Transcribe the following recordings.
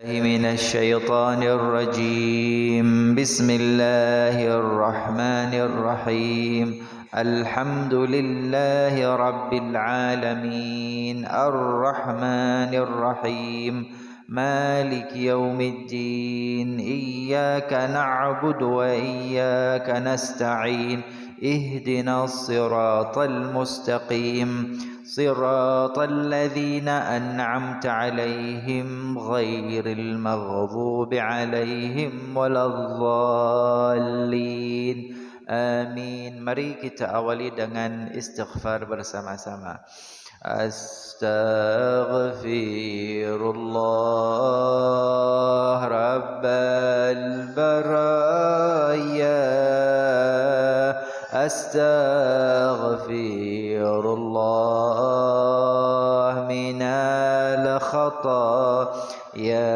من الشيطان الرجيم. بسم الله الرحمن الرحيم. الحمد لله رب العالمين الرحمن الرحيم مالك يوم الدين. إياك نعبد وإياك نستعين. اهدنا الصراط المستقيم صراط الذين أنعمت عليهم غير المغضوب عليهم ولا الضالين. Amin. Mari kita awali dengan istighfar bersama-sama. Astaghfirullah Rabbal baraya. Astaghfirullah minal khataaya.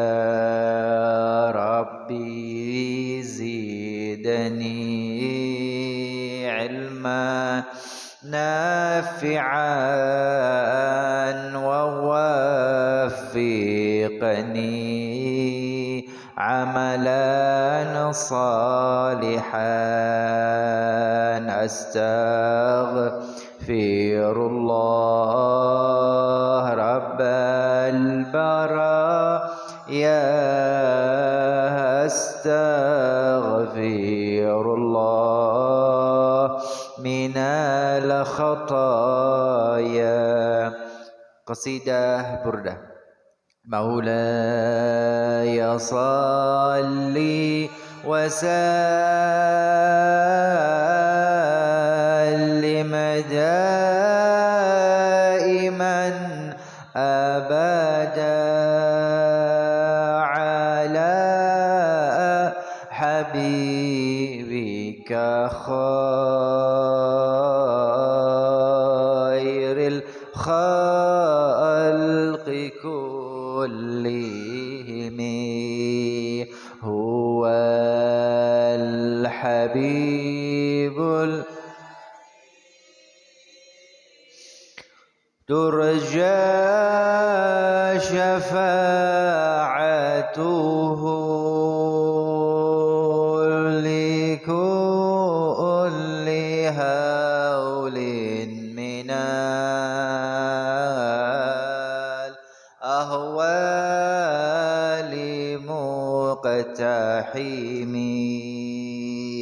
Rabbi zidni ilma nafi'an wa waffiqni amalan salihan. Astaghfirullah Rabbal baraya. Astaghfirullah minal khataaya. Qasidah Burdah. Maulaya salli wa sallim daiman abada ala habibika khairil khalqi kullihim. Huwal habibul turja syafa'atuhu likulli haulin minal ahwali muqtahimi.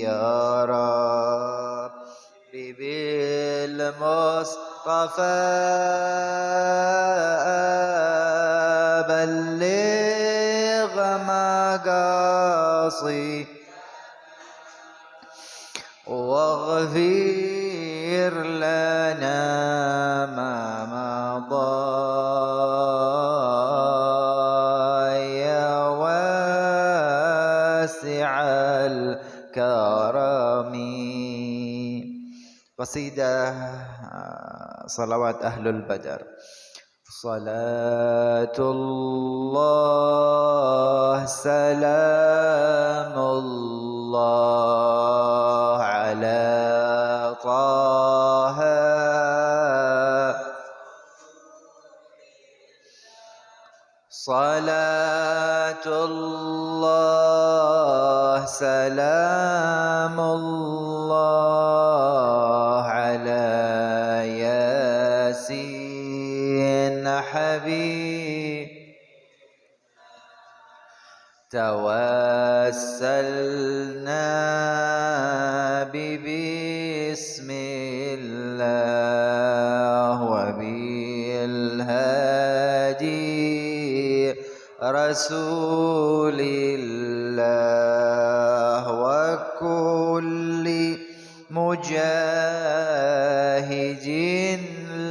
Ya Rabbi bil Mustafa balligh maqasi waghfir lana ma madha ya wasi'al karami. Qasidah salawat ahlul badar. Salatullah salamullah ala taha. Salatullah salamullah ala yasin habib. Tawassalna bismillah wa bil hadi rasulillah wa kulli mujahidin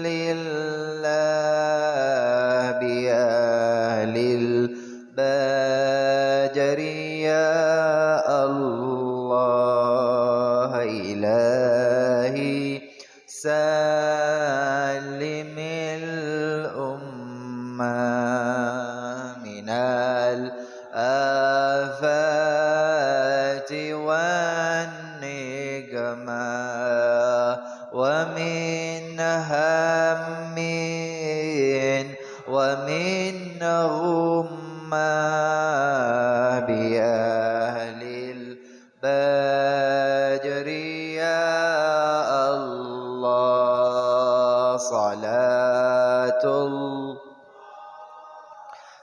lillah bi ahlil badri. Ya Allah ilahi salimil ummah minal afati wan niqmah wa min hammin wa min ghumma بأهل البدر يا الله صلاة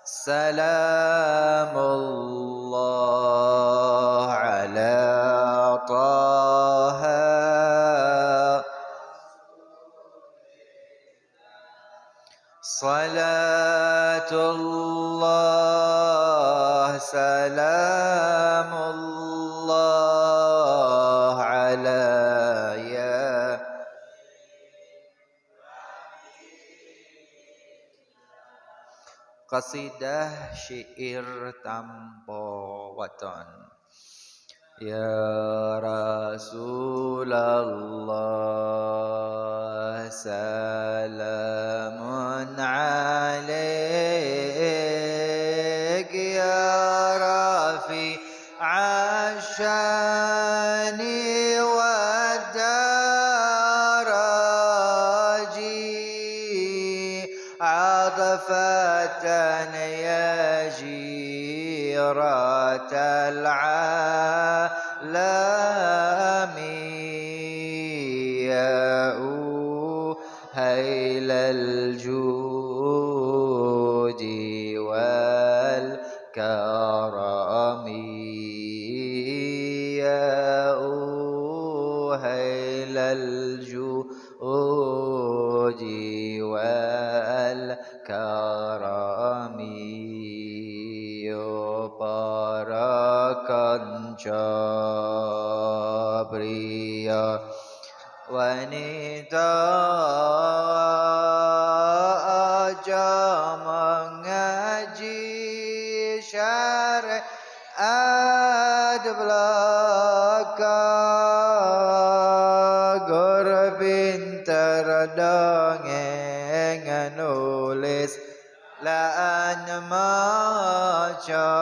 سلام الله على طه صلاة الله سلام الله على يا qasidah syair tanpa waton. Ya Rasulullah salamun alaik ya Rafi ashani wa daraji adafatan ya jiratal alami ya uhailal judi wal karami ya uhailal judi wal karami para kanca pria wanita aja mengaji syariat belaka gor pinter dongeng nulis lan maca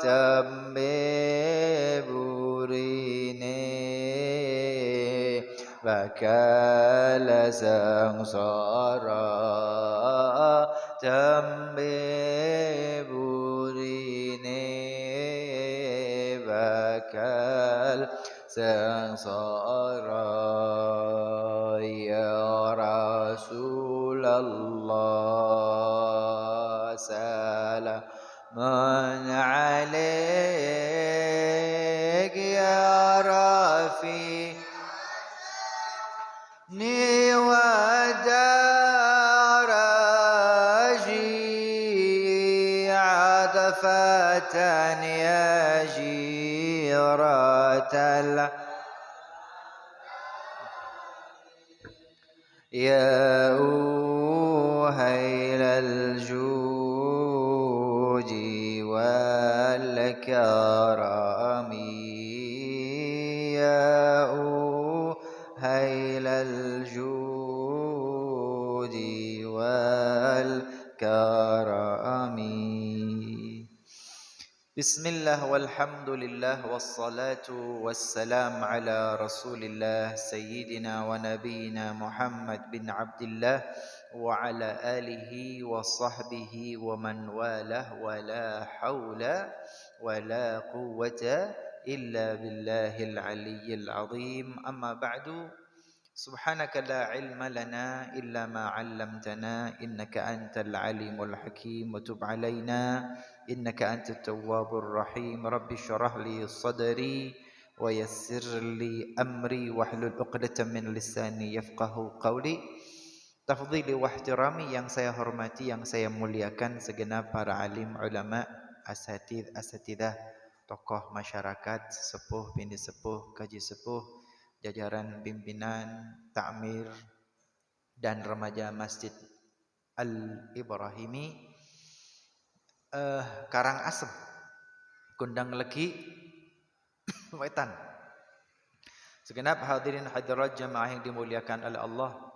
tembe burine bakal sangsara tembe burine bakal sangsara ya Rasulullah salamun alaik ya Rafi ni ودرجي عطفة يا جيرة يا أوهيل الجود والكرم يا أوهيل الجود والكرم بسم الله والحمد لله والصلاة والسلام على رسول الله سيدنا ونبينا محمد بن عبد الله وعلى آله وصحبه ومن والاه ولا حول ولا قوة إلا بالله العلي العظيم أما بعد سبحانك لا علم لنا إلا ما علمتنا إنك أنت العليم الحكيم وتب علينا إنك أنت التواب الرحيم رب اشرح لي صدري ويسر لي أمري واحلل عقدة من لساني يفقه قولي. Tafdhili wa ihtirami yang saya hormati, yang saya muliakan segenap para alim, ulama, asatidah, tokoh masyarakat, sepuh, bini sepuh, kaji sepuh, jajaran pimpinan, takmir dan remaja Masjid Al-Ibrahimi Karangasem, Kundang Legi, Wetan. Segenap hadirin hadirat jamaah yang dimuliakan oleh Allah.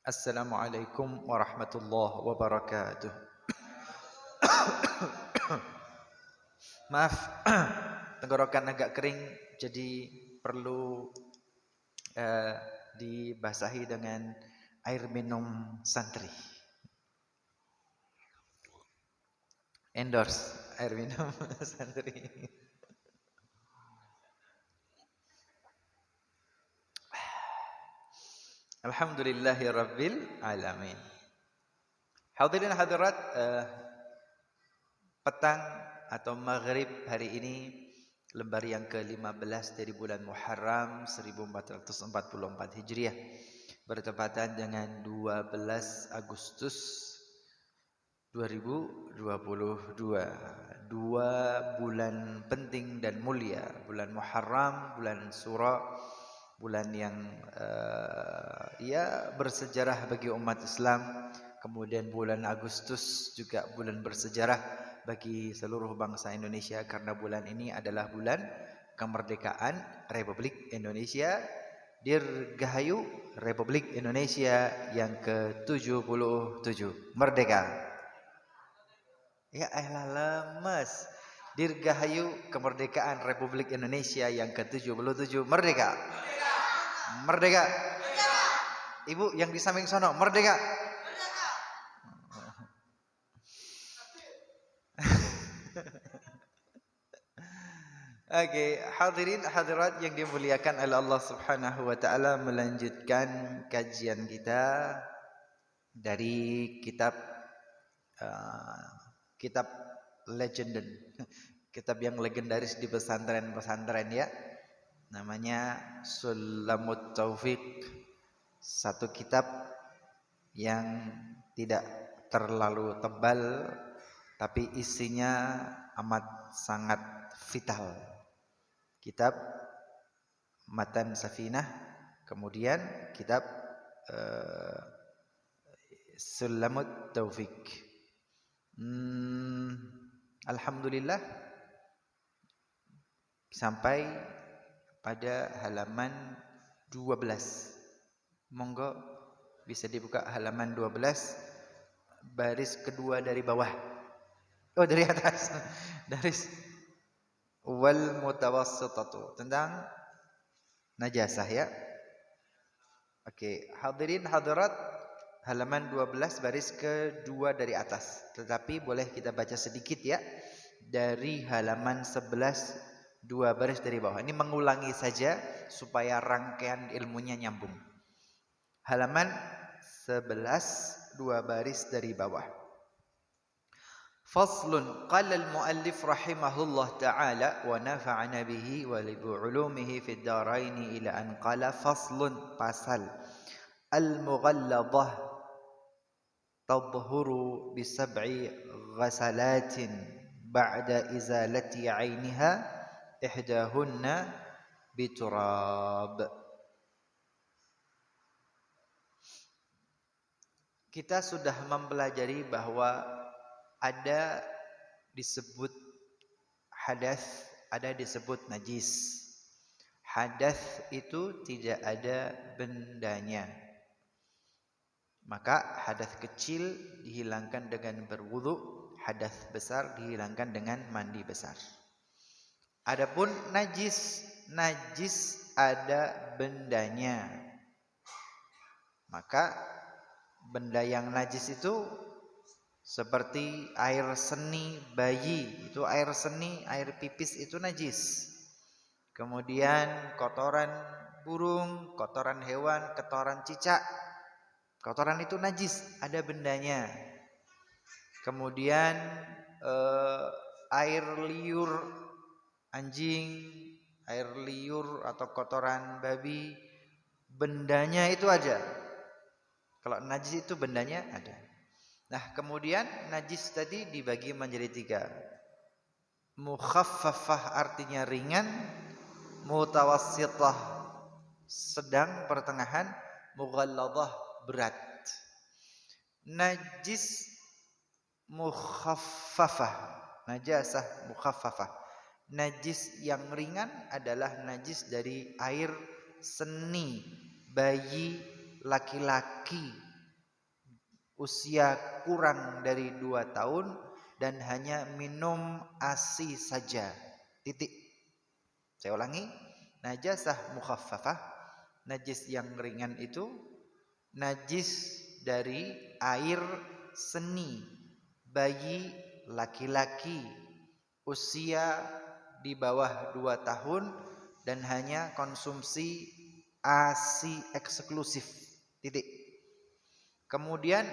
Assalamualaikum warahmatullahi wabarakatuh. Maaf, tenggorokan agak kering, jadi perlu dibasahi dengan air minum santri. Endorse air minum santri. Alhamdulillahirabbil alamin. Hadirin hadirat, petang atau maghrib hari ini lembar yang ke-15 dari bulan Muharram 1444 Hijriah bertepatan dengan 12 Agustus 2022. Dua bulan penting dan mulia, bulan Muharram, bulan Syura, bulan yang bersejarah bagi umat Islam. Kemudian bulan Agustus juga bulan bersejarah bagi seluruh bangsa Indonesia karena bulan ini adalah bulan kemerdekaan Republik Indonesia, Dirgahayu Republik Indonesia yang ke-77. Merdeka. Ya elah lemes. Dirgahayu kemerdekaan Republik Indonesia yang ke-77. Merdeka. Merdeka. Ibu yang di samping sono, merdeka. Oke, hadirin hadirat yang dimuliakan oleh Allah Subhanahu wa taala, melanjutkan kajian kita dari kitab legend, kitab yang legendaris di pesantren-pesantren ya. Namanya Sulamut Taufik. Satu kitab yang tidak terlalu tebal tapi isinya amat sangat vital. Kitab Matan Safinah, kemudian kitab Sulamut Taufik. Alhamdulillah sampai pada halaman 12. Monggo bisa dibuka halaman 12 baris kedua dari bawah. Oh, dari atas. Dari wal mutawassitatu, tentang najasah ya. Oke, hadirin hadirat, halaman 12 baris kedua dari atas. Tetapi boleh kita baca sedikit ya dari halaman 11 dua baris dari bawah. Ini mengulangi saja supaya rangkaian ilmunya nyambung. Halaman 11 dua baris dari bawah. Faslun, qala al-muallif rahimahullah ta'ala wa nafa'ana bihi wa li ulumihi fid dharain ila an qala faslun, pasal al-mughalladah tadhhuru bi sab'i ghasalatin ba'da izalati 'ainiha ihdahunna bi turab. Kita sudah mempelajari bahwa ada disebut hadas, ada disebut najis. Hadas itu tidak ada bendanya. Maka hadas kecil dihilangkan dengan berwudu, hadas besar dihilangkan dengan mandi besar. Adapun najis, najis ada bendanya. Maka benda yang najis itu seperti air seni bayi, itu air seni, air pipis itu najis. Kemudian kotoran burung, kotoran hewan, kotoran cicak, kotoran itu najis, ada bendanya. Kemudian air liur anjing, air liur atau kotoran babi, bendanya itu ada. Kalau najis itu bendanya ada. Nah, kemudian najis tadi dibagi menjadi 3. Mukhaffafah artinya ringan, mutawassithah sedang pertengahan, mughalladah berat. Najis mukhaffafah, najasah mukhaffafah. Najis yang ringan adalah najis dari air seni bayi laki-laki usia kurang dari 2 tahun dan hanya minum ASI saja. Titik. Saya ulangi, najasah mukhaffafah, najis yang ringan itu najis dari air seni bayi laki-laki usia di bawah 2 tahun dan hanya konsumsi ASI eksklusif. Titik. Kemudian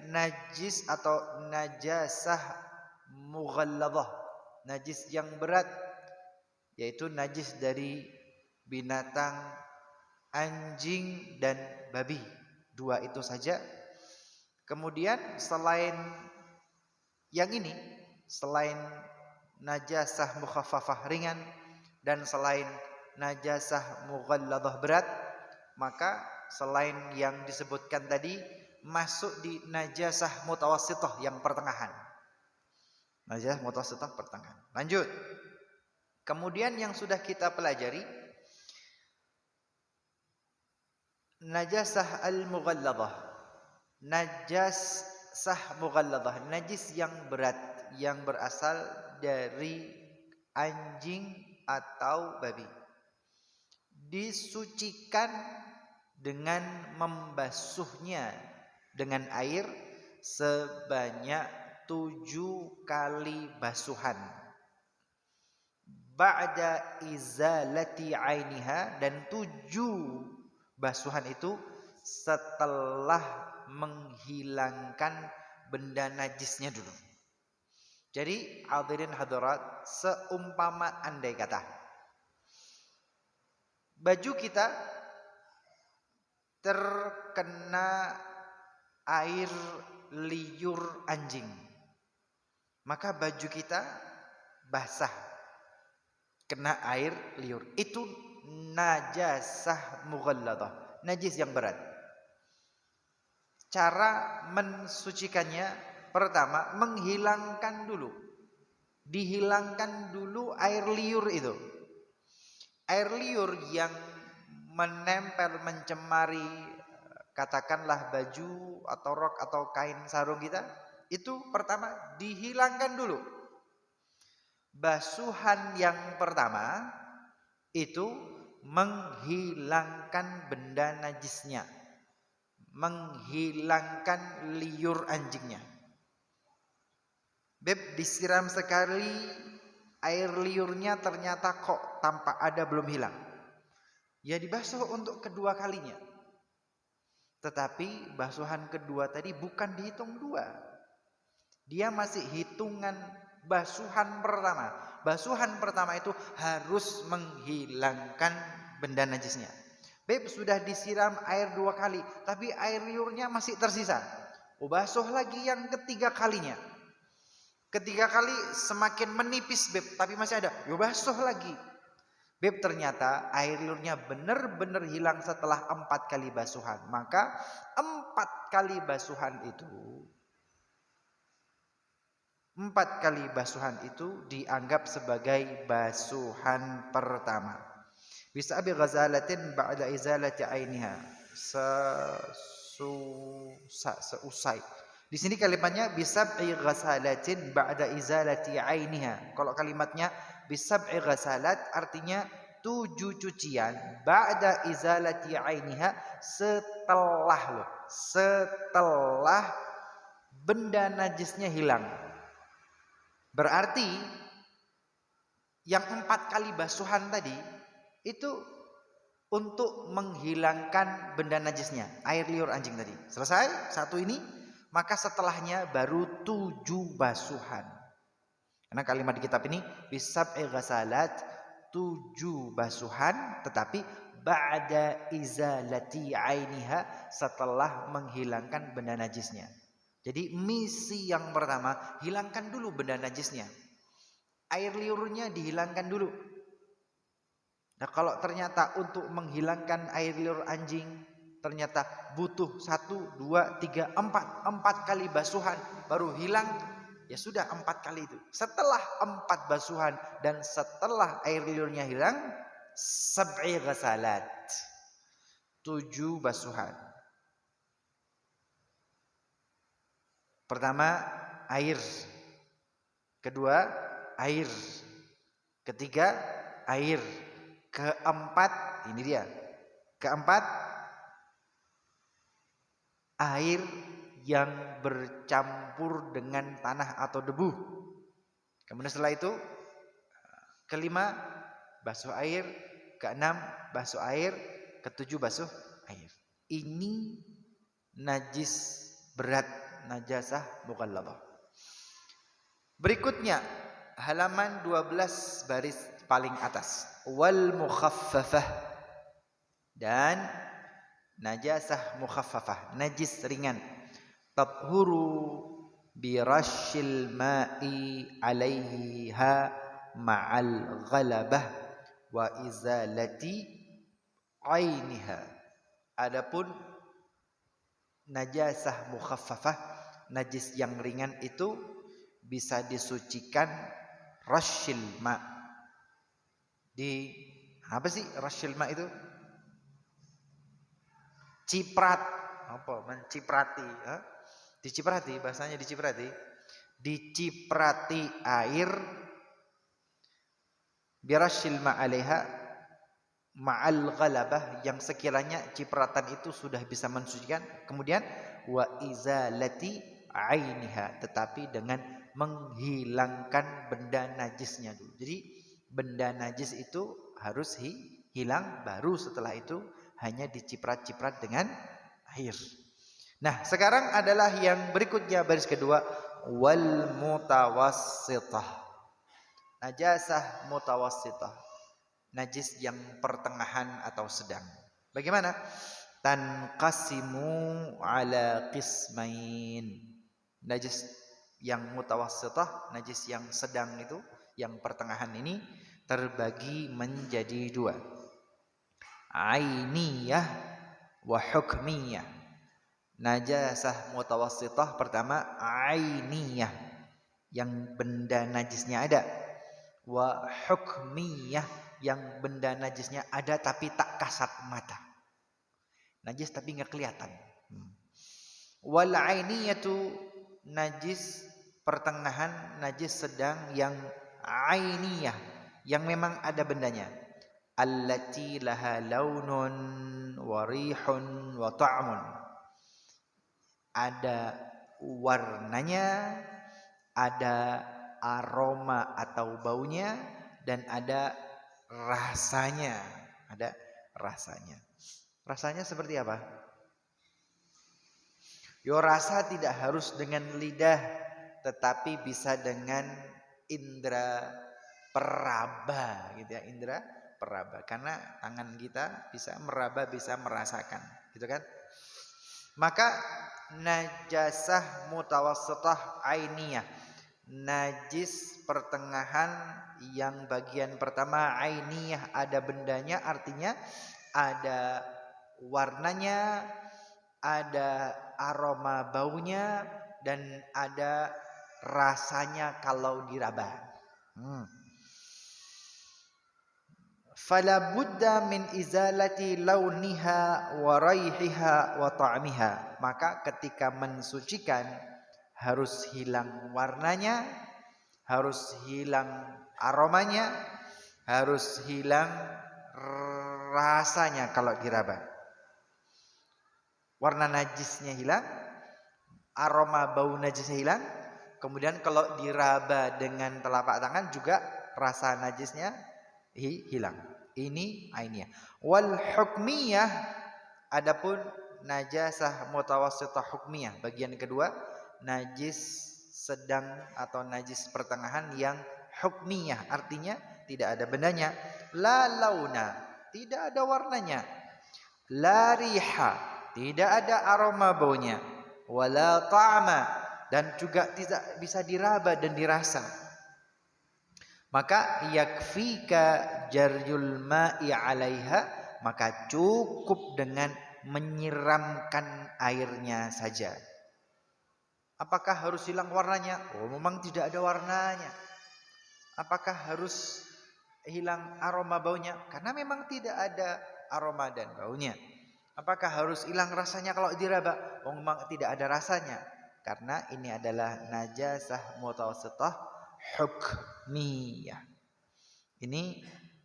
najis atau najasah mughalladhah, najis yang berat, yaitu najis dari binatang anjing dan babi. 2 itu saja. Kemudian selain yang ini, selain najasah mukhaffafah ringan dan selain najasah mughalladhah berat, maka selain yang disebutkan tadi masuk di najasah mutawassithah yang pertengahan. Najasah mutawassithah pertengahan. Lanjut. Kemudian yang sudah kita pelajari najasah al-mughalladhah. Najasah mughalladhah, najis yang berat yang berasal dari anjing atau babi. Disucikan dengan membasuhnya dengan air sebanyak 7 kali basuhan. Ba'da izalati ainiha, dan 7 basuhan itu setelah menghilangkan benda najisnya dulu. Jadi hadirin hadirat, seumpama andai kata baju kita terkena air liur anjing, maka baju kita basah kena air liur, itu najasah mughalladhah, najis yang berat. Cara mensucikannya, pertama menghilangkan dulu, dihilangkan dulu air liur itu. Air liur yang menempel, mencemari katakanlah baju atau rok atau kain sarung kita, itu pertama dihilangkan dulu. Basuhan yang pertama itu menghilangkan benda najisnya, menghilangkan liur anjingnya. Beb, disiram sekali air liurnya ternyata kok tampak ada belum hilang, ya dibasuh untuk kedua kalinya. Tetapi basuhan kedua tadi bukan dihitung 2, dia masih hitungan basuhan pertama. Basuhan pertama itu harus menghilangkan benda najisnya. Beb, sudah disiram air 2 kali, tapi air liurnya masih tersisa. Basuh lagi yang ketiga kalinya. Ketiga kali semakin menipis, beb, tapi masih ada. Basuh lagi. Beb, ternyata air liurnya benar-benar hilang setelah 4 kali basuhan. Maka 4 kali basuhan itu dianggap sebagai basuhan pertama. Bisa bi ghazalatin ba'da izalati ainiha, seusai. Di sini kalimatnya bisab'i ghazalatin ba'da izalati ainiha. Kalau kalimatnya bisab'i ghazalat artinya 7 cucian, ba'da izalati ainiha, setelah benda najisnya hilang. Berarti yang 4 kali basuhan tadi itu untuk menghilangkan benda najisnya, air liur anjing tadi. Selesai satu ini, maka setelahnya baru 7 basuhan. Karena kalimat di kitab ini bisab'i ghasalat, 7 basuhan, tetapi ba'da izalati ainiha, setelah menghilangkan benda najisnya. Jadi misi yang pertama, hilangkan dulu benda najisnya. Air liurnya dihilangkan dulu. Nah, kalau ternyata untuk menghilangkan air liur anjing ternyata butuh 1, 2, 3, 4 kali basuhan baru hilang, ya sudah 4 kali itu. Setelah 4 basuhan dan setelah air liurnya hilang, sab'i ghasalat, 7 basuhan. Pertama air, kedua air, ketiga air, keempat, ini dia, keempat air yang bercampur dengan tanah atau debu. Kemudian setelah itu kelima basuh air, keenam basuh air, ketujuh basuh air. Ini najis berat, najasah mughalladhah. Berikutnya halaman 12 baris paling atas, wal mukhaffafah, dan najasah mukhaffafah, najis ringan. Tathuru bi rasyil ma'i 'alaiha ma'al ghalabah wa izalati 'ainiha. Adapun najasah mukhaffafah, najis yang ringan itu bisa disucikan rasyil ma. Di apa sih rasyil ma itu? Ciprat, apa? Menciprati, ha? Diciprati, bahasanya diciprati. Diciprati air birasyil ma 'alaiha ma'al ghalabah, yang sekiranya cipratan itu sudah bisa mensucikan, kemudian wa izalati 'ainiha, tetapi dengan menghilangkan benda najisnya dulu. Jadi benda najis itu harus hilang, baru setelah itu hanya diciprat-ciprat dengan air. Nah, sekarang adalah yang berikutnya, baris kedua, wal mutawassithah. Najasah mutawassithah, najis yang pertengahan atau sedang. Bagaimana? Tanqasimu ala qismain. Najis yang mutawassithah, najis yang sedang itu, yang pertengahan ini terbagi menjadi dua. Ainiyah wa hukmiyah. Najasah mutawassithah pertama ainiyah, yang benda najisnya ada. Wa hukmiyah, yang benda najisnya ada tapi tak kasat mata. Najis tapi enggak kelihatan. Wal ainiyatu, najis pertengahan, najis sedang yang ainiyah, yang memang ada bendanya. Allati laha launun wa rihun wa ta'mun. Ada warnanya, ada aroma atau baunya, dan ada rasanya. Ada rasanya. Rasanya seperti apa? Yo, rasa tidak harus dengan lidah, tetapi bisa dengan indera peraba, gitu ya, indera peraba. Karena tangan kita bisa meraba, bisa merasakan, gitu kan? Maka najasah mutawassithah ainiyah, najis pertengahan yang bagian pertama ainiyah, ada bendanya, artinya ada warnanya, ada aroma baunya, dan ada rasanya kalau diraba. Fala budda min izalati launiha wa raihiha wa ta'miha. Maka ketika mensucikan harus hilang warnanya, harus hilang aromanya, harus hilang rasanya kalau diraba. Warna najisnya hilang, aroma bau najisnya hilang. Kemudian kalau diraba dengan telapak tangan juga rasa najisnya hilang. Ini ainiyah. Wal hukmiyah, adapun najasah mutawassithah hukmiyah, bagian kedua, najis sedang atau najis pertengahan yang hukmiyah, artinya tidak ada bendanya. La launa, tidak ada warnanya. La riha, tidak ada aroma baunya. Wala ta'ma, dan juga tidak bisa diraba dan dirasa. Maka yakfika jaryul ma'i 'alaiha, maka cukup dengan menyiramkan airnya saja. Apakah harus hilang warnanya? Oh, memang tidak ada warnanya. Apakah harus hilang aroma baunya? Karena memang tidak ada aroma dan baunya. Apakah harus hilang rasanya kalau diraba? Oh, memang tidak ada rasanya. Karena ini adalah najasah mutawassithah hukmiyah. Ini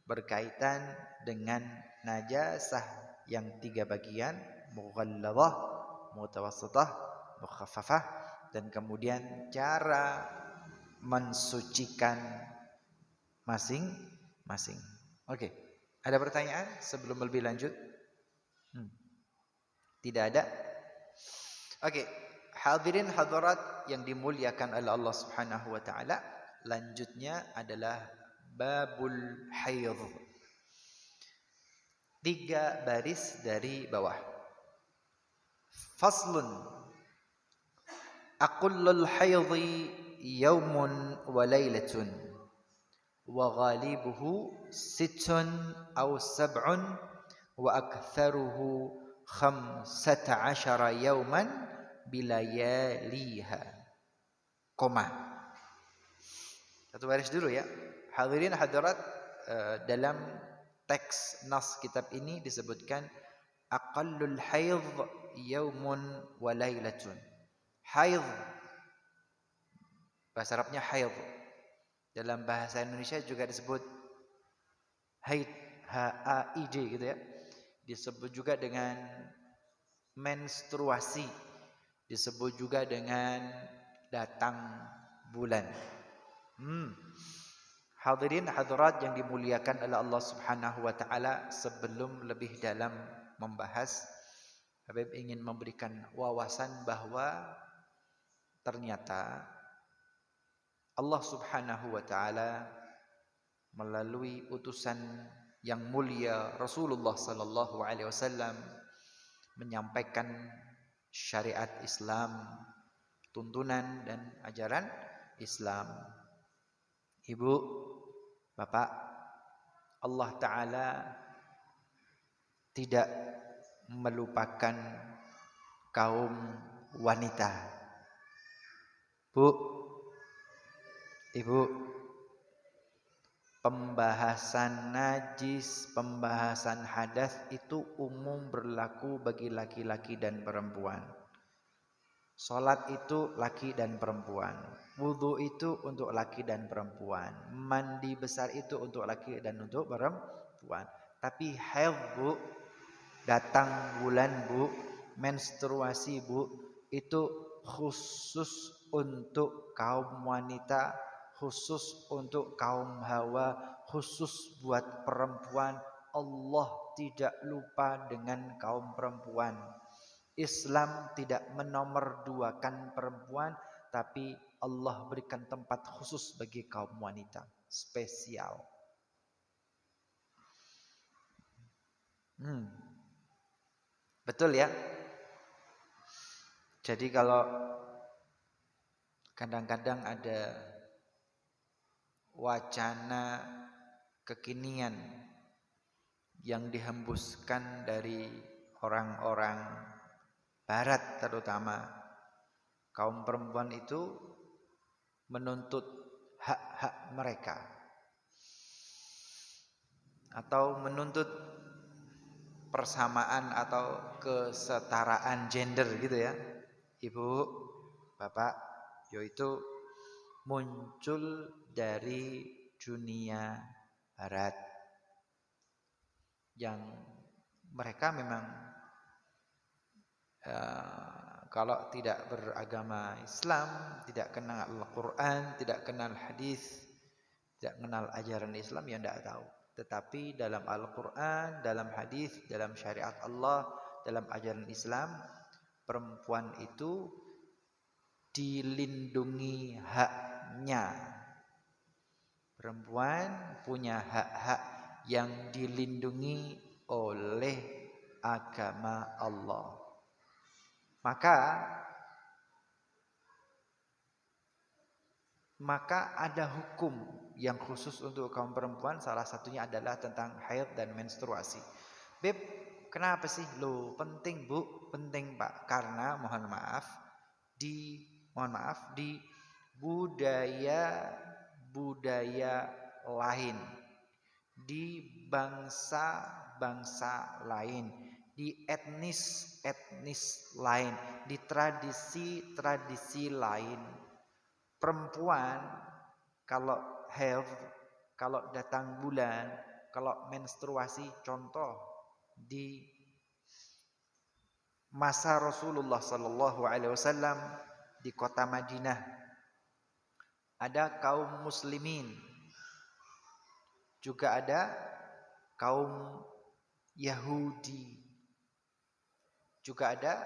berkaitan dengan najasah yang tiga bagian, mughalladhah, mutawassithah, mukhaffafah, dan kemudian cara mensucikan masing-masing. Oke. Ada pertanyaan sebelum lebih lanjut? Tidak ada? Oke. Hadirin hadirat yang dimuliakan oleh Allah Subhanahu wa taala, lanjutnya adalah babul haid. 3 baris dari bawah. Faslun. Aqullul haidhi yaumun wa lailatun wa ghalibuhu sittun aw sab'un wa aktharuhu 15 yauman bilayaliha. Koma. Satu baris dulu ya. Hadirin hadirat, dalam teks nas kitab ini disebutkan aqallul haidh yaumun wa lailatun. Haidh bahasa Arabnya haidh. Dalam bahasa Indonesia juga disebut haid, H-A-I-D gitu ya. Disebut juga dengan menstruasi, disebut juga dengan datang bulan. Hadirin hadirat yang dimuliakan oleh Allah Subhanahu wa taala, sebelum lebih dalam membahas, Habib ingin memberikan wawasan bahwa ternyata Allah Subhanahu wa taala melalui utusan yang mulia Rasulullah sallallahu alaihi wasallam menyampaikan syariat Islam, tuntunan dan ajaran Islam. Ibu, Bapak, Allah taala tidak melupakan kaum wanita. Bu, Ibu, pembahasan najis, pembahasan hadas itu umum berlaku bagi laki-laki dan perempuan. Salat itu laki dan perempuan. Wudu itu untuk laki dan perempuan. Mandi besar itu untuk laki dan untuk perempuan. Tapi haid, Bu, datang bulan, Bu, menstruasi, Bu, itu khusus untuk kaum wanita, khusus untuk kaum hawa, khusus buat perempuan. Allah tidak lupa dengan kaum perempuan. Islam tidak menomorduakan perempuan, tapi Allah berikan tempat khusus bagi kaum wanita, spesial. Betul ya? Jadi kalau kadang-kadang ada wacana kekinian yang dihembuskan dari orang-orang Barat, terutama kaum perempuan itu menuntut hak-hak mereka atau menuntut persamaan atau kesetaraan gender gitu ya. Ibu, Bapak, yaitu muncul dari dunia Barat yang mereka memang kalau tidak beragama Islam, tidak kenal Al-Quran, tidak kenal hadis, tidak kenal ajaran Islam, ya tidak tahu. Tetapi dalam Al-Quran, dalam hadis, dalam syariat Allah, dalam ajaran Islam, perempuan itu dilindungi haknya. Perempuan punya hak-hak yang dilindungi oleh agama Allah. Maka ada hukum yang khusus untuk kaum perempuan, salah satunya adalah tentang haid dan menstruasi. Beb, kenapa sih? Loh, penting Bu, penting Pak. Karena mohon maaf di budaya lain, di bangsa-bangsa lain, di etnis lain, di tradisi lain, perempuan kalau haid, kalau datang bulan, kalau menstruasi, contoh di masa Rasulullah sallallahu alaihi wasallam di kota Madinah ada kaum muslimin juga ada kaum Yahudi, juga ada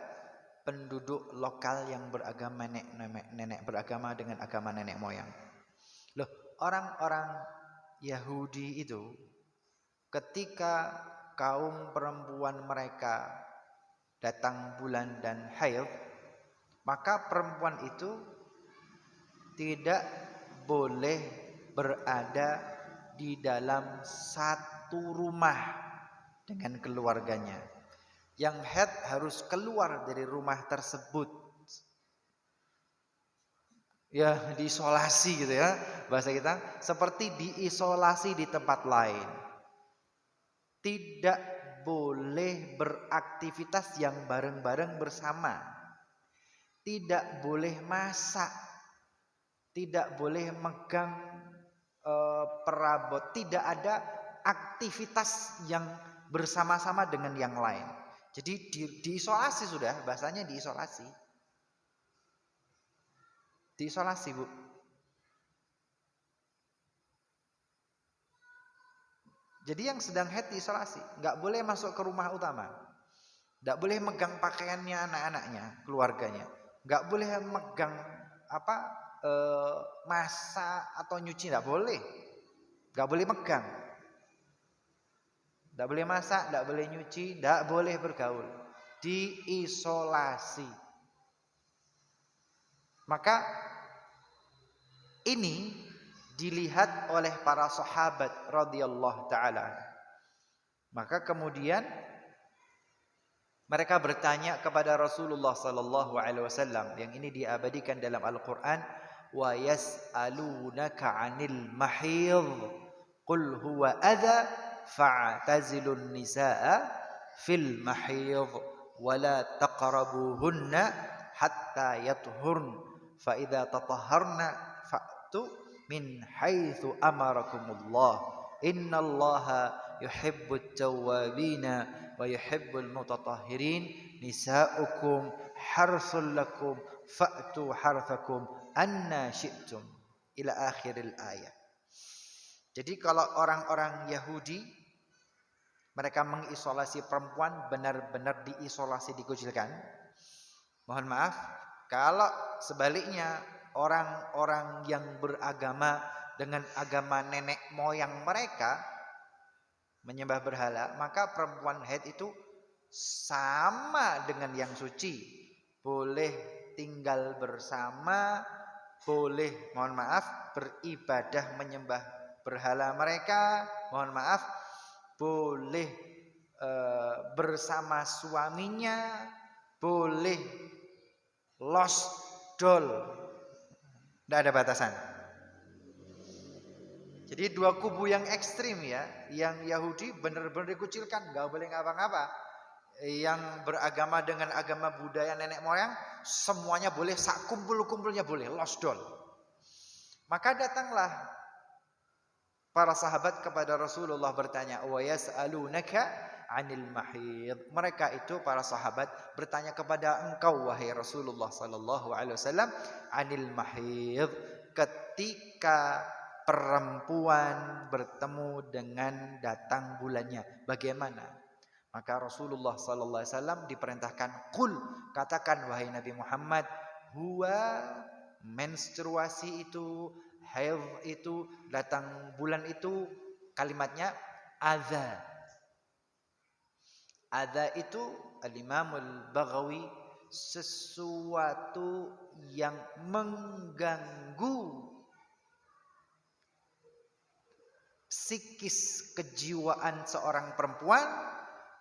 penduduk lokal yang beragama nenek beragama dengan agama nenek moyang. Loh, orang-orang Yahudi itu ketika kaum perempuan mereka datang bulan dan haid, maka perempuan itu tidak boleh berada di dalam satu rumah dengan keluarganya. Yang haid harus keluar dari rumah tersebut. Ya, diisolasi gitu ya bahasa kita, seperti diisolasi di tempat lain. Tidak boleh beraktivitas yang bareng-bareng bersama. Tidak boleh masak. Tidak boleh megang perabot. Tidak ada aktivitas yang bersama-sama dengan yang lain. Jadi diisolasi sudah, bahasanya diisolasi. Diisolasi, Bu. Jadi yang sedang haid diisolasi, nggak boleh masuk ke rumah utama. Nggak boleh megang pakaiannya anak-anaknya, keluarganya. Nggak boleh megang masak atau nyuci, nggak boleh. Nggak boleh megang. Nggak boleh masak, nggak boleh nyuci, nggak boleh bergaul. Diisolasi. Maka ini dilihat oleh para sahabat radhiyallahu taala. Maka kemudian mereka bertanya kepada Rasulullah sallallahu alaihi wasallam, yang ini diabadikan dalam Al-Qur'an, wa yas'alunaka 'anil mahidh qul huwa adza fa'tazilun nisaa fil mahidh wa la taqrabuhunna hatta yathurn fa idza tatahharna fa'tu min haitsu amarakumullah innallaha yuhibbut tawwabina wa yuhibbul mutatahhirin nisaukum harsul lakum fa'tu harthakum anna syi'tum ila akhiril ayat. Jadi kalau orang-orang Yahudi mereka mengisolasi perempuan, benar-benar diisolasi, dikucilkan. Mohon maaf, kalau sebaliknya orang-orang yang beragama dengan agama nenek moyang mereka menyembah berhala, maka perempuan haid itu sama dengan yang suci, boleh tinggal bersama, boleh, mohon maaf, beribadah menyembah berhala mereka, mohon maaf, boleh bersama suaminya, boleh lost doll, tidak ada batasan. Jadi dua kubu yang ekstrim ya, yang Yahudi benar-benar dikucilkan, nggak boleh ngapa-ngapa. Yang beragama dengan agama budaya nenek moyang, semuanya boleh, sak kumpul-kumpulnya boleh, lost doll. Maka datanglah para sahabat kepada Rasulullah bertanya, wa yas'alunaka 'anil mahid. Mereka itu para sahabat bertanya kepada engkau wahai Rasulullah sallallahu alaihi wasallam, 'anil mahid, ketika perempuan bertemu dengan datang bulannya, bagaimana? Maka Rasulullah sallallahu alaihi wasallam diperintahkan, qul, katakan wahai Nabi Muhammad, huwa, menstruasi itu, haid itu, datang bulan itu, kalimatnya adza. Adza itu Al-Imamul Baghawi, sesuatu yang mengganggu psikis kejiwaan seorang perempuan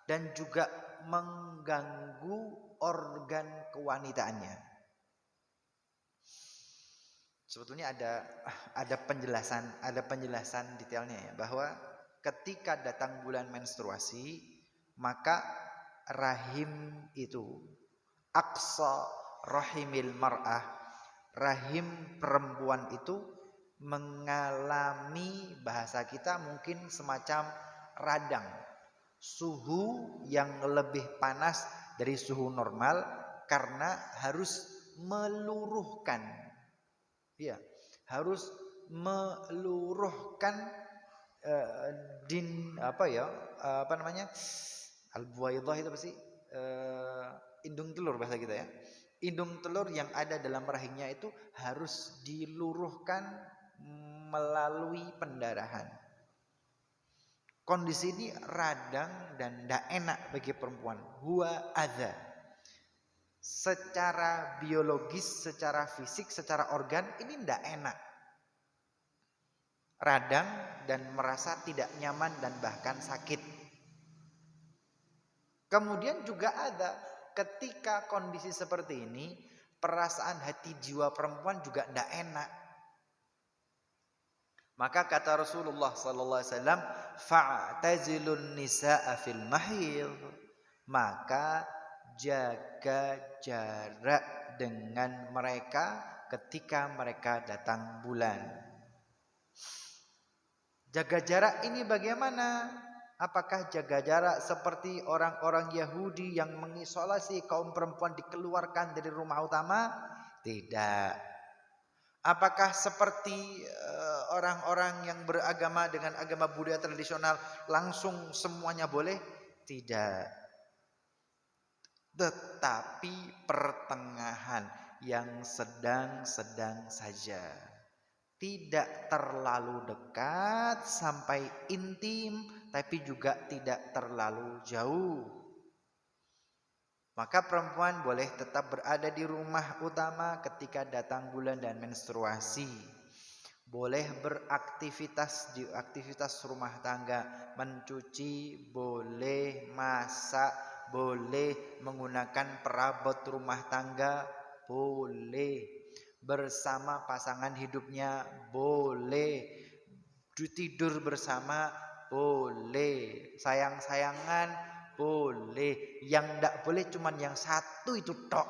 dan juga mengganggu organ kewanitaannya. Sebetulnya ada penjelasan detailnya ya, bahwa ketika datang bulan menstruasi, maka rahim itu, aqsa rahimil mar'ah, rahim perempuan itu mengalami, bahasa kita mungkin semacam radang, suhu yang lebih panas dari suhu normal karena harus meluruhkan. Ya, harus meluruhkan din apa ya? Apa namanya? Al-buwaidah itu apa sih? Indung telur bahasa kita ya. Indung telur yang ada dalam rahimnya itu harus diluruhkan melalui pendarahan. Kondisi ini radang dan tidak enak bagi perempuan. Huwa adza. Secara biologis, secara fisik, secara organ ini tidak enak. Radang dan merasa tidak nyaman dan bahkan sakit. Kemudian juga ada ketika kondisi seperti ini, perasaan hati jiwa perempuan juga tidak enak. Maka kata Rasulullah sallallahu alaihi wasallam, fa'tazilun nisaa fil mahid. Maka jaga jarak dengan mereka ketika mereka datang bulan. Jaga jarak ini bagaimana? Apakah jaga jarak seperti orang-orang Yahudi yang mengisolasi kaum perempuan dikeluarkan dari rumah utama? Tidak. Apakah seperti orang-orang yang beragama dengan agama budaya tradisional langsung semuanya boleh? Tidak. Tetapi pertengahan yang sedang-sedang saja. Tidak terlalu dekat sampai intim, tapi juga tidak terlalu jauh. Maka perempuan boleh tetap berada di rumah utama ketika datang bulan dan menstruasi. Boleh beraktivitas di aktivitas rumah tangga, mencuci, boleh masak, boleh menggunakan perabot rumah tangga, boleh bersama pasangan hidupnya, boleh tidur bersama, boleh sayang-sayangan, boleh. Yang tidak boleh cuman yang satu itu tok.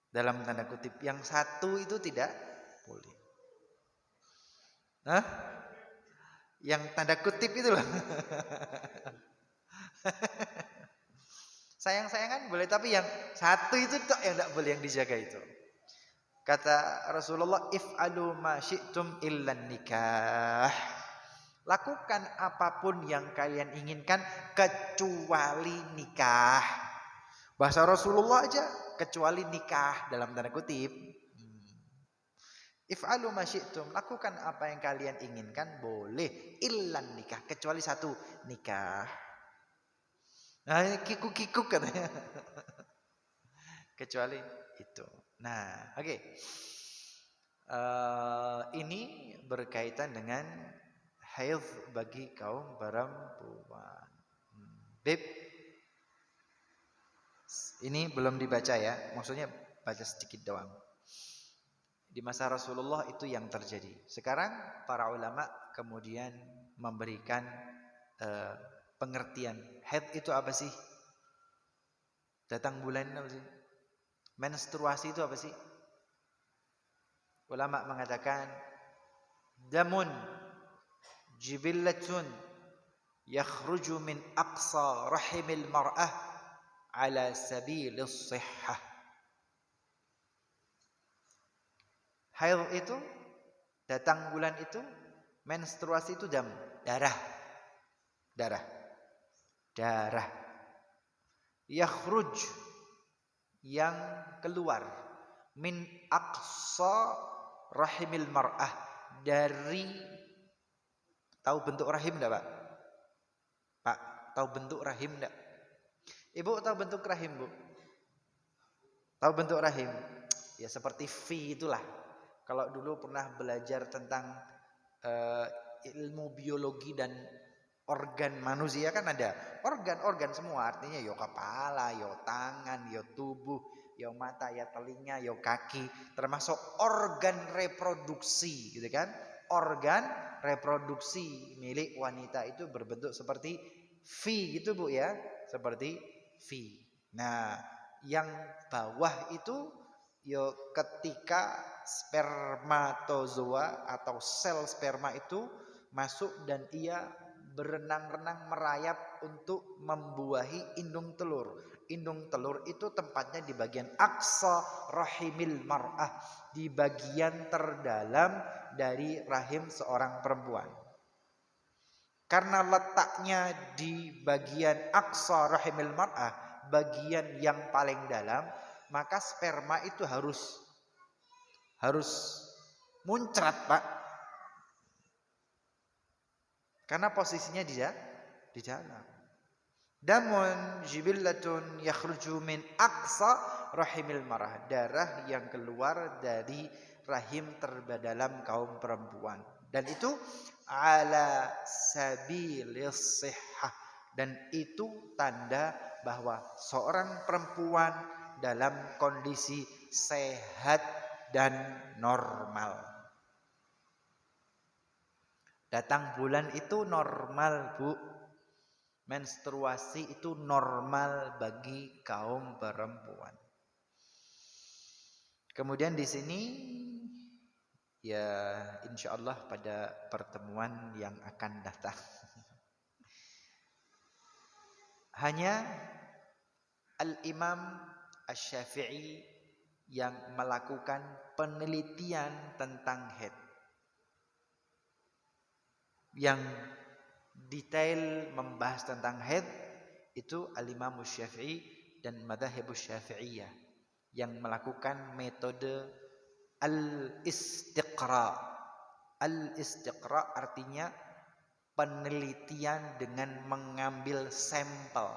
Dalam tanda kutip, yang satu itu tidak boleh. Hah? Yang tanda kutip itu loh. Sayang-sayangan boleh, tapi yang satu itu tok yang tidak boleh, yang dijaga itu. Kata Rasulullah, if'alu ma syi'tum illan nikah. Lakukan apapun yang kalian inginkan kecuali nikah. Bahasa Rasulullah aja kecuali nikah dalam tanda kutip. If'alu ma syi'tum, lakukan apa yang kalian inginkan boleh, illan nikah, kecuali satu, nikah. Nah, kikuk-kikuk katanya. Kecuali itu. Nah, oke. Ini berkaitan dengan haid bagi kaum perempuan. Beb, ini belum dibaca ya, maksudnya baca sedikit doang. Di masa Rasulullah itu yang terjadi. Sekarang para ulama kemudian memberikan pengertian. Haid itu apa sih? Datang bulan itu apa sih? Menstruasi itu apa sih? Ulama mengatakan damun jibillatun yakhruju min aqsa rahimil mar'ah ala sabilis sihhah. Haid itu, datang bulan itu, menstruasi itu darah. Yakhruj, yang keluar, min aqsa rahimil mar'ah, dari, tahu bentuk rahim enggak, Pak? Pak, tahu bentuk rahim enggak? Ibu tahu bentuk rahim, Bu? Tahu bentuk rahim? Ya seperti V itulah. Kalau dulu pernah belajar tentang ilmu biologi dan organ manusia kan ada organ-organ semua, artinya yo kepala, yo tangan, yo tubuh, yo mata, yo telinga, yo kaki, termasuk organ reproduksi, gitu kan? Organ reproduksi milik wanita itu berbentuk seperti V gitu, Bu ya, seperti V. Nah, yang bawah itu yo ketika spermatozoa atau sel sperma itu masuk dan ia berenang-renang merayap untuk membuahi indung telur. indung telur itu tempatnya di bagian aqsa rahimil mar'ah, di bagian terdalam dari rahim seorang perempuan. Karena letaknya di bagian aqsa rahimil mar'ah, bagian yang paling dalam, maka sperma itu harus muncrat, Pak. Karena posisinya di dalam. Damun jibillatun yakhruju min aqsa rahimil mar'ah, darah yang keluar dari rahim terdalam kaum perempuan. Dan itu ala sabilis sihhah, dan itu tanda bahwa seorang perempuan dalam kondisi sehat dan normal. Datang bulan itu normal, Bu. Menstruasi itu normal bagi kaum perempuan. Kemudian di sini ya insyaallah pada pertemuan yang akan datang hanya Al-Imam Asy-Syafi'i yang melakukan penelitian tentang haid. Yang detail membahas tentang haid itu Al-Imam Asy-Syafi'i dan Madzhab Syafi'iyah yang melakukan metode al-istiqra. Al-istiqra artinya penelitian dengan mengambil sampel.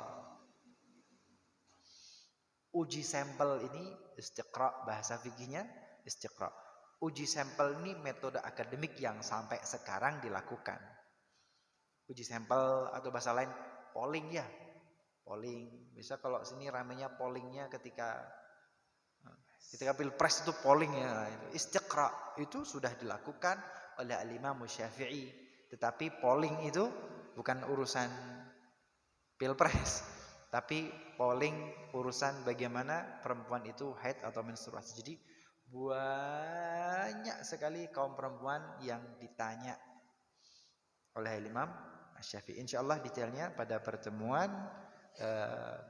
Uji sampel ini istiqra, bahasa fikihnya istiqra. Uji sampel ini metode akademik yang sampai sekarang dilakukan. Uji sampel atau bahasa lain polling ya. Polling. Bisa kalau sini ramenya pollingnya ketika Pilpres itu polling ya. Istiqra itu sudah dilakukan oleh Al-Imam Syafi'i. Tetapi polling itu bukan urusan Pilpres, tapi polling urusan bagaimana perempuan itu haid atau menstruasi. Jadi banyak sekali kaum perempuan yang ditanya oleh Imam Asy-Syafi'i. Insyaallah detailnya pada pertemuan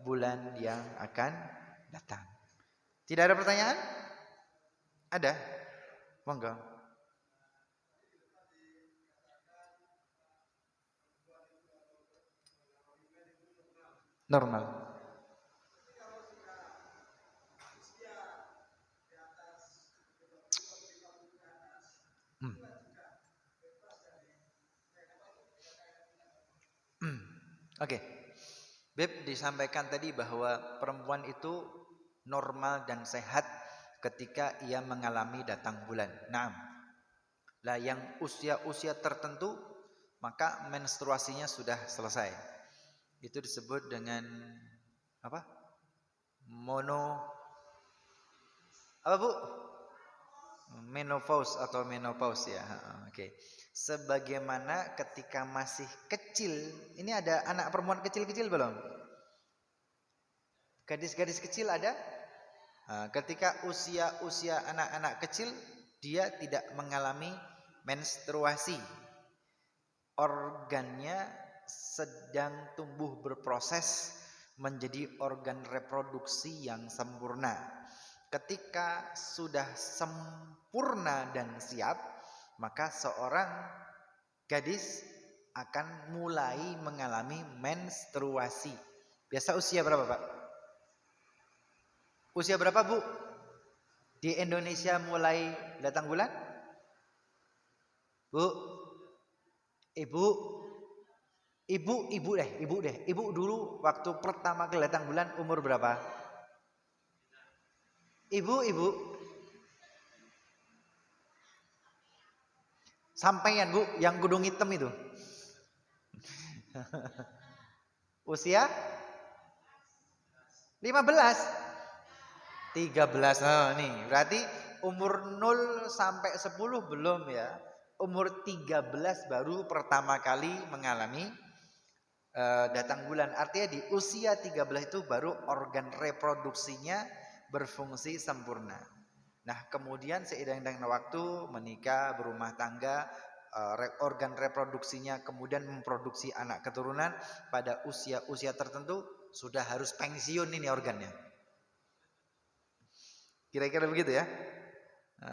bulan yang akan datang. Tidak ada pertanyaan? Ada? Monggo. Normal. Oke. Beb disampaikan tadi bahwa perempuan itu normal dan sehat ketika ia mengalami datang bulan. Nah, lah yang usia-usia tertentu maka menstruasinya sudah selesai. Itu disebut dengan apa? Apa Bu? Menopause atau menopause ya. Oke. Sebagaimana ketika masih kecil, ini ada anak perempuan kecil-kecil belum? Gadis-gadis kecil ada? Ketika usia anak-anak kecil, dia tidak mengalami menstruasi. Organnya sedang tumbuh berproses menjadi organ reproduksi yang sempurna. Ketika sudah sempurna dan siap, maka seorang gadis akan mulai mengalami menstruasi. Biasa usia berapa, Pak? Usia berapa, Bu? Di Indonesia mulai datang bulan? Bu? Ibu deh. Ibu dulu waktu pertama kali datang bulan umur berapa? Ibu. Sampaian Bu, yang gudung hitam itu. Usia 15. 13. Oh, nih, berarti umur 0 sampai 10 belum ya. Umur 13 baru pertama kali mengalami datang bulan. Artinya di usia 13 itu baru organ reproduksinya berfungsi sempurna. Nah, kemudian seiring dengan waktu menikah, berumah tangga, organ reproduksinya kemudian memproduksi anak keturunan pada usia-usia tertentu sudah harus pensiun ini organnya. Kira-kira begitu ya.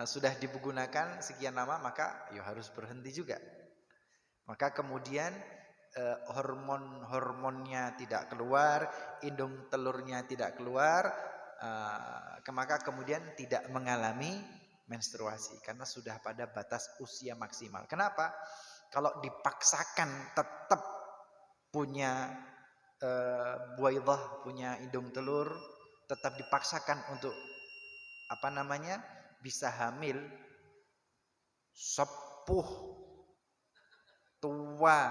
Sudah digunakan sekian lama, maka ya harus berhenti juga. Maka kemudian hormonnya tidak keluar, indung telurnya tidak keluar, maka kemudian tidak mengalami menstruasi karena sudah pada batas usia maksimal. Kenapa? Kalau dipaksakan tetap punya buaidah, punya indung telur, tetap dipaksakan untuk bisa hamil, sepuh, tua,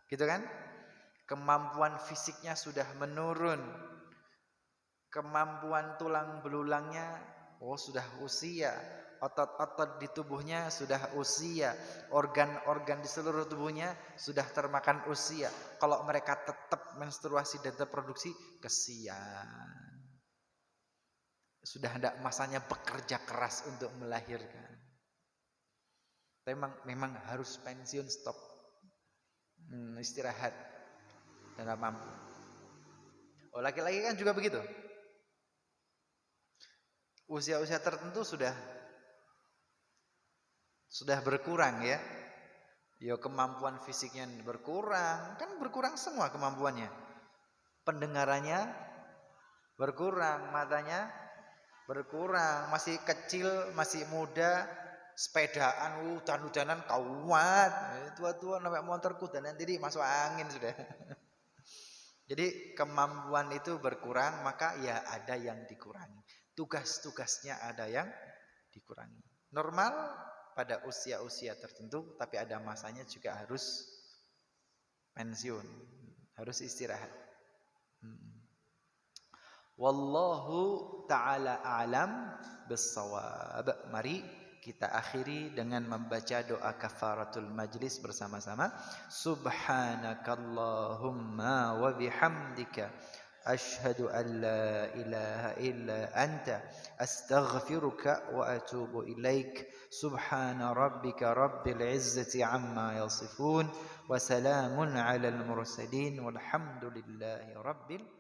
gitu kan? Kemampuan fisiknya sudah menurun, kemampuan tulang belulangnya sudah usia, otot-otot di tubuhnya sudah usia, organ-organ di seluruh tubuhnya sudah termakan usia. Kalau mereka tetap menstruasi dan terproduksi, kesian. Sudah tidak masanya bekerja keras untuk melahirkan. Memang harus pensiun, stop, istirahat dan tidak mampu. Laki-laki kan juga begitu. Usia-usia tertentu sudah berkurang ya. Kemampuan fisiknya berkurang, kan berkurang semua kemampuannya. Pendengarannya berkurang, matanya berkurang, masih kecil, masih muda, sepedaan, hujan-hujanan kuat, tua-tua nampak motor kudanan diri masuk angin sudah. Jadi kemampuan itu berkurang, maka ya ada yang dikurangi. Tugas-tugasnya ada yang dikurangi. Normal pada usia-usia tertentu, tapi ada masanya juga harus pensiun, harus istirahat. Wallahu ta'ala a'lam bis-shawab. Mari kita akhiri dengan membaca doa kafaratul majlis bersama-sama. Subhanakallahumma wa bihamdika asyhadu an la ilaha illa anta astaghfiruka wa atubu ilaik. Subhana rabbika rabbil izzati amma yasifun wa salamun alal mursalin walhamdulillahi rabbil